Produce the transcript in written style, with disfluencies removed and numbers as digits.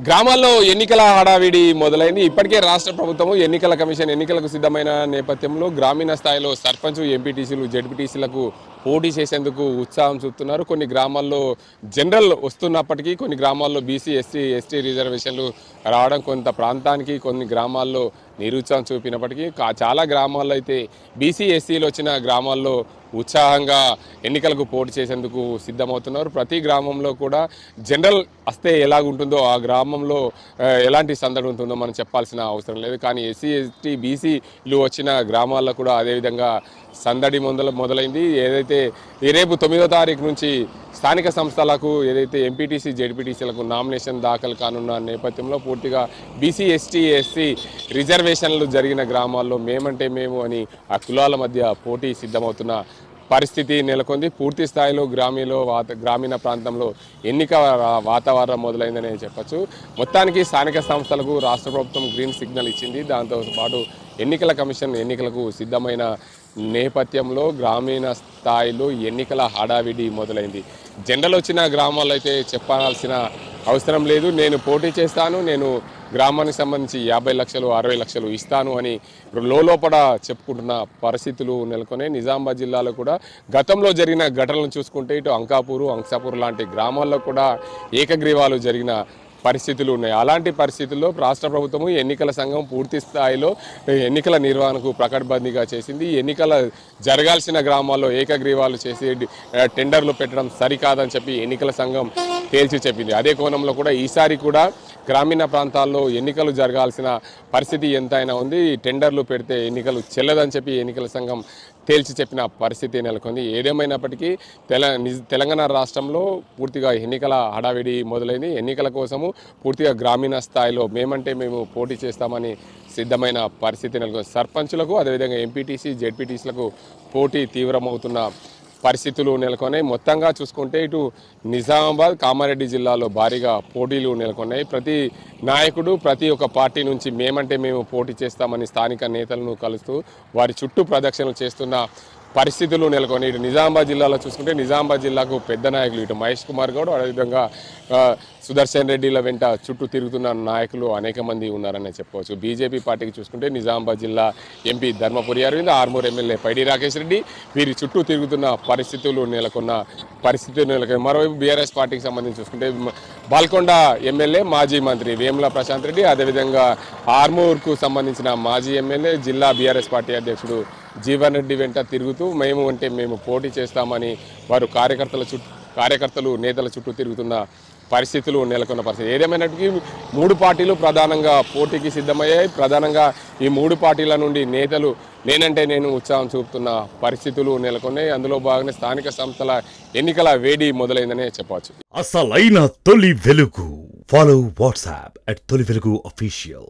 గ్రామాల్లో ఎన్నికల హడావిడి మొదలైంది. ఇప్పటికే రాష్ట్ర ప్రభుత్వం ఎన్నికల కమిషన్ ఎన్నికలకు సిద్ధమైన నేపథ్యంలో గ్రామీణ స్థాయిలో సర్పంచ్, ఎంపీటీసీలు, జెడ్పీటీసీలకు పోటీ చేసేందుకు ఉత్సాహం చూపుతున్నారు. కొన్ని గ్రామాల్లో జనరల్ వస్తున్నప్పటికీ కొన్ని గ్రామాల్లో బీసీ, ఎస్టీ రిజర్వేషన్లు రావడం, కొంత ప్రాంతానికి కొన్ని గ్రామాల్లో నిరుత్సాహం చూపినప్పటికీ చాలా గ్రామాల్లో అయితే బీసీ, ఎస్సీలు వచ్చిన గ్రామాల్లో ఉత్సాహంగా ఎన్నికలకు పోటీ చేసేందుకు సిద్ధమవుతున్నారు. ప్రతి గ్రామంలో కూడా జనరల్ వస్తే ఎలాగుంటుందో ఆ గ్రామంలో ఎలాంటి సందడి ఉంటుందో మనం చెప్పాల్సిన అవసరం లేదు. కానీ ఎస్సీ, ఎస్టీ, బీసీలు వచ్చిన గ్రామాల్లో కూడా అదేవిధంగా సందడి మొదలైంది. ఏదైతే రేపు 9వ తారీఖు నుంచి స్థానిక సంస్థలకు ఏదైతే ఎంపీటీసీ, జెడ్పీటీసీలకు నామినేషన్ దాఖలు కానున్న నేపథ్యంలో పూర్తిగా బీసీ, ఎస్సీ రిజర్వేషన్లు జరిగిన గ్రామాల్లో మేమంటే మేము అని ఆ కులాల మధ్య పోటీ సిద్ధమవుతున్న పరిస్థితి నెలకొంది. పూర్తి స్థాయిలో గ్రామీణ ప్రాంతంలో ఎన్నిక వాతావరణం మొదలైందనే చెప్పచ్చు. మొత్తానికి స్థానిక సంస్థలకు రాష్ట్ర ప్రభుత్వం గ్రీన్ సిగ్నల్ ఇచ్చింది. దాంతోపాటు ఎన్నికల కమిషన్ ఎన్నికలకు సిద్ధమైన నేపథ్యంలో గ్రామీణ స్థాయిలో ఎన్నికల హడావిడి మొదలైంది. జెండలు వచ్చిన గ్రామాల్లో అయితే చెప్పాల్సిన అవసరం లేదు. నేను పోటీ చేస్తాను, నేను గ్రామానికి సంబంధించి 50 లక్షలు 60 లక్షలు ఇస్తాను అని లోపల చెప్పుకుంటున్న పరిస్థితులు నెలకొన్నాయి. నిజామాబాద్ జిల్లాలో కూడా గతంలో జరిగిన ఘటనలను చూసుకుంటే ఇటు అంకాపూర్ లాంటి గ్రామాల్లో కూడా ఏకగ్రీవాలు జరిగిన పరిస్థితులు ఉన్నాయి. అలాంటి పరిస్థితుల్లో రాష్ట్ర ప్రభుత్వము ఎన్నికల సంఘం పూర్తి స్థాయిలో ఎన్నికల నిర్వహణకు ప్రకటబందీగా చేసింది. ఎన్నికల జరగాల్సిన గ్రామాల్లో ఏకగ్రీవాలు చేసి టెండర్లు పెట్టడం సరికాదని చెప్పి ఎన్నికల సంఘం తేల్చి చెప్పింది. అదే కోణంలో కూడా ఈసారి కూడా గ్రామీణ ప్రాంతాల్లో ఎన్నికలు జరగాల్సిన పరిస్థితి ఎంతైనా ఉంది. టెండర్లు పెడితే ఎన్నికలు చెల్లదని చెప్పి ఎన్నికల సంఘం తేల్చి చెప్పిన పరిస్థితి నెలకొంది. ఏదేమైనప్పటికీ తెలంగాణ రాష్ట్రంలో పూర్తిగా ఎన్నికల హడావిడి మొదలైంది. ఎన్నికల కోసము పూర్తిగా గ్రామీణ స్థాయిలో మేమంటే మేము పోటీ చేస్తామని సిద్ధమైన పరిస్థితి నెలకొంది. సర్పంచులకు అదేవిధంగా ఎంపీటీసీ, జెడ్పీటీసీలకు పోటీ తీవ్రమవుతున్న పరిస్థితులు నెలకొన్నాయి. మొత్తంగా చూసుకుంటే ఇటు నిజామాబాద్, కామారెడ్డి జిల్లాలో భారీగా పోటీలు నెలకొన్నాయి. ప్రతి నాయకుడు ప్రతి ఒక్క పార్టీ నుంచి మేమంటే మేము పోటీ చేస్తామని స్థానిక నేతలను కలుస్తూ వారి చుట్టూ ప్రదక్షిణలు చేస్తున్న పరిస్థితులు నెలకొని ఇటు నిజామాబాద్ జిల్లాలో చూసుకుంటే నిజామాబాద్ జిల్లాకు పెద్ద నాయకులు ఇటు మహేష్ కుమార్ గౌడ్, అదేవిధంగా సుదర్శన్ రెడ్డిల వెంట చుట్టూ తిరుగుతున్న నాయకులు అనేక మంది ఉన్నారని చెప్పుకోవచ్చు. బీజేపీ పార్టీకి చూసుకుంటే నిజామాబాద్ జిల్లా ఎంపీ ధర్మపురి అరవింద్, ఆర్మూర్ ఎమ్మెల్యే పైడి రాకేష్ రెడ్డి వీరి చుట్టూ తిరుగుతున్న పరిస్థితులు నెలకొని మరోవైపు బీఆర్ఎస్ పార్టీకి సంబంధించి చూసుకుంటే బాల్కొండ ఎమ్మెల్యే మాజీ మంత్రి వేముల ప్రశాంత్ రెడ్డి, అదేవిధంగా ఆర్మూర్కు సంబంధించిన మాజీ ఎమ్మెల్యే జిల్లా బీఆర్ఎస్ పార్టీ అధ్యక్షుడు జీవన్ రెడ్డి వెంట తిరుగుతూ మేము పోటీ చేస్తామని వారు కార్యకర్తలు నేతల చుట్టూ తిరుగుతున్న పరిస్థితులు నెలకొన్న పరిస్థితి. ఏదేమైనప్పటికీ 3 పార్టీలు ప్రధానంగా పోటీకి సిద్ధమయ్యాయి. ప్రధానంగా ఈ 3 పార్టీల నుండి నేతలు నేనంటే నేను ఉత్సాహం చూపుతున్న పరిస్థితులు నెలకొన్నాయి. అందులో భాగంగా స్థానిక సంస్థల ఎన్నికల వేడి మొదలైందనే చెప్పవచ్చు. అసలైన తొలి వెలుగు. ఫాలో వాట్సాప్ @తొలి వెలుగు official.